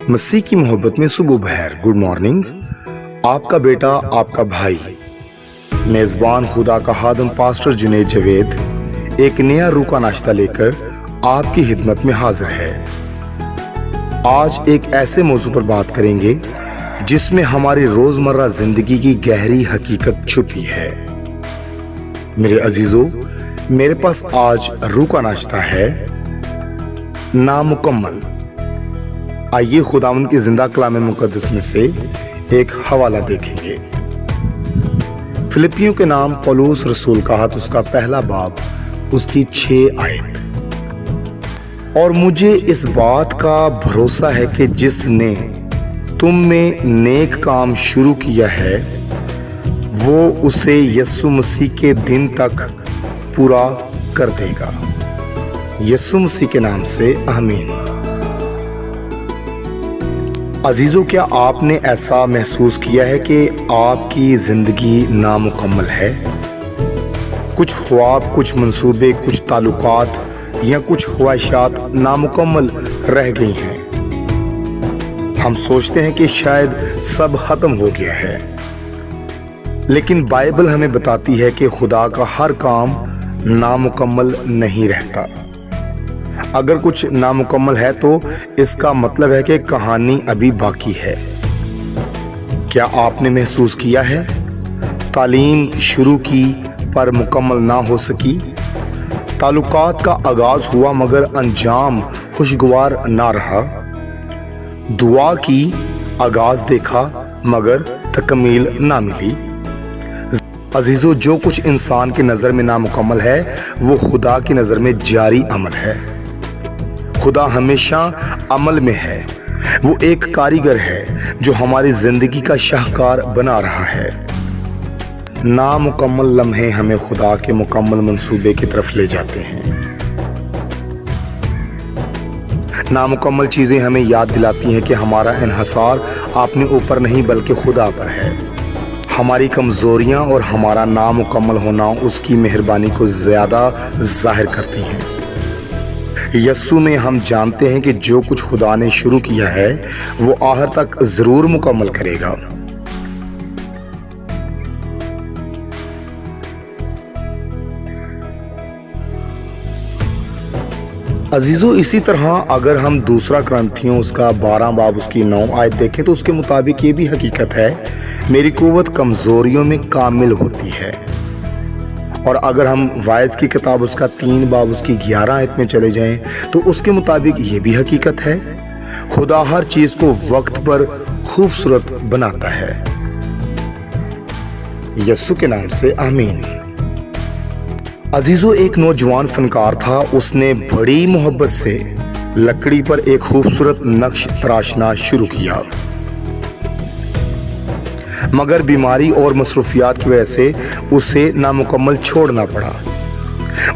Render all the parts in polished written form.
مسیح کی محبت میں صبح بخیر، گڈ مارننگ۔ آپ کا بیٹا، آپ کا بھائی، میزبان خدا کا خادم پاسٹر جنید جاوید ایک نیا روح کا ناشتہ لے کر آپ کی خدمت میں حاضر ہے۔ آج ایک ایسے موضوع پر بات کریں گے جس میں ہماری روزمرہ زندگی کی گہری حقیقت چھپی ہے۔ میرے عزیزو، میرے پاس آج روح کا ناشتہ ہے نامکمل۔ آئیے خداوند کی زندہ کلام مقدس میں سے ایک حوالہ دیکھیں گے۔ فلپیوں کے نام پولس رسول کا خط، اس کا پہلا باب، اس کی 6 آیت۔ اور مجھے اس بات کا بھروسہ ہے کہ جس نے تم میں نیک کام شروع کیا ہے وہ اسے یسوع مسیح کے دن تک پورا کر دے گا۔ یسوع مسیح کے نام سے آمین۔ عزیزو، کیا آپ نے ایسا محسوس کیا ہے کہ آپ کی زندگی نامکمل ہے؟ کچھ خواب، کچھ منصوبے، کچھ تعلقات یا کچھ خواہشات نامکمل رہ گئی ہیں۔ ہم سوچتے ہیں کہ شاید سب ختم ہو گیا ہے، لیکن بائبل ہمیں بتاتی ہے کہ خدا کا ہر کام نامکمل نہیں رہتا۔ اگر کچھ نامکمل ہے تو اس کا مطلب ہے کہ کہانی ابھی باقی ہے۔ کیا آپ نے محسوس کیا ہے تعلیم شروع کی پر مکمل نہ ہو سکی؟ تعلقات کا آغاز ہوا مگر انجام خوشگوار نہ رہا؟ دعا کی، آغاز دیکھا مگر تکمیل نہ ملی؟ عزیزو، جو کچھ انسان کی نظر میں نامکمل ہے وہ خدا کی نظر میں جاری عمل ہے۔ خدا ہمیشہ عمل میں ہے۔ وہ ایک کاریگر ہے جو ہماری زندگی کا شاہکار بنا رہا ہے۔ نامکمل لمحے ہمیں خدا کے مکمل منصوبے کی طرف لے جاتے ہیں۔ نامکمل چیزیں ہمیں یاد دلاتی ہیں کہ ہمارا انحصار اپنے اوپر نہیں بلکہ خدا پر ہے۔ ہماری کمزوریاں اور ہمارا نامکمل ہونا اس کی مہربانی کو زیادہ ظاہر کرتی ہیں۔ یسوع میں ہم جانتے ہیں کہ جو کچھ خدا نے شروع کیا ہے وہ آخر تک ضرور مکمل کرے گا۔ عزیزو، اسی طرح اگر ہم دوسرا کرنتھیوں اس کا 12 باب اس کی 9 آیت دیکھیں تو اس کے مطابق یہ بھی حقیقت ہے، میری قوت کمزوریوں میں کامل ہوتی ہے۔ اور اگر ہم وائز کی کتاب اس کا 3 باب اس کی 11 آیت میں چلے جائیں تو اس کے مطابق یہ بھی حقیقت ہے، خدا ہر چیز کو وقت پر خوبصورت بناتا ہے۔ یسوع کے نام سے آمین۔ عزیزو، ایک نوجوان فنکار تھا، اس نے بڑی محبت سے لکڑی پر ایک خوبصورت نقش تراشنا شروع کیا، مگر بیماری اور مصروفیات کی وجہ سے اسے نامکمل چھوڑنا پڑا۔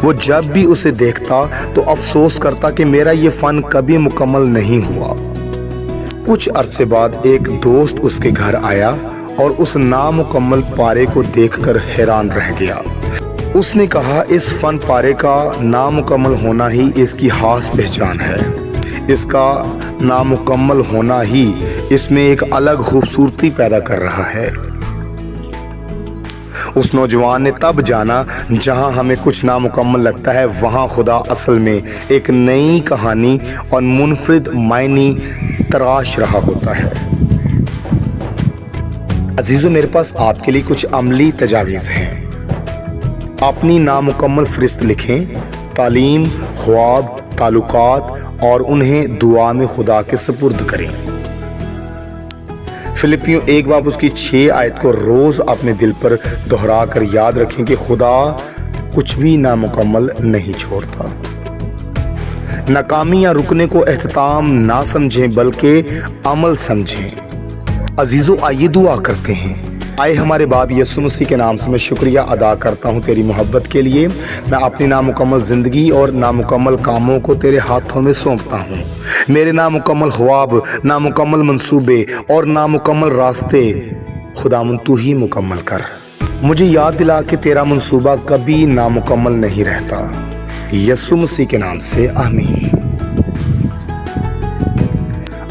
وہ جب بھی اسے دیکھتا تو افسوس کرتا کہ میرا یہ فن کبھی مکمل نہیں ہوا۔ کچھ عرصے بعد ایک دوست اس کے گھر آیا اور اس نامکمل پارے کو دیکھ کر حیران رہ گیا۔ اس نے کہا، اس فن پارے کا نامکمل ہونا ہی اس کی خاص پہچان ہے۔ اس کا نامکمل ہونا ہی اس میں ایک الگ خوبصورتی پیدا کر رہا ہے۔ اس نوجوان نے تب جانا جہاں ہمیں کچھ نامکمل لگتا ہے وہاں خدا اصل میں ایک نئی کہانی اور منفرد معنی تراش رہا ہوتا ہے۔ عزیزو، میرے پاس آپ کے لیے کچھ عملی تجاویز ہیں۔ اپنی نامکمل فہرست لکھیں، تعلیم، خواب، تعلقات، اور انہیں دعا میں خدا کے سپرد کریں۔ فلپیوں 1 باب اس کی 6 آیت کو روز اپنے دل پر دہرا کر یاد رکھیں کہ خدا کچھ بھی نامکمل نہیں چھوڑتا۔ ناکامی یا رکنے کو اختتام نہ سمجھیں بلکہ عمل سمجھیں۔ عزیزو، آئیے دعا کرتے ہیں۔ آئے ہمارے باپ یسوع مسیح کے نام سے میں شکریہ ادا کرتا ہوں تیری محبت کے لیے۔ میں اپنی نامکمل زندگی اور نامکمل کاموں کو تیرے ہاتھوں میں سونپتا ہوں۔ میرے نامکمل خواب، نامکمل منصوبے اور نامکمل راستے خداوند تو ہی مکمل کر۔ مجھے یاد دلا کہ تیرا منصوبہ کبھی نامکمل نہیں رہتا۔ یسوع مسیح کے نام سے آمین۔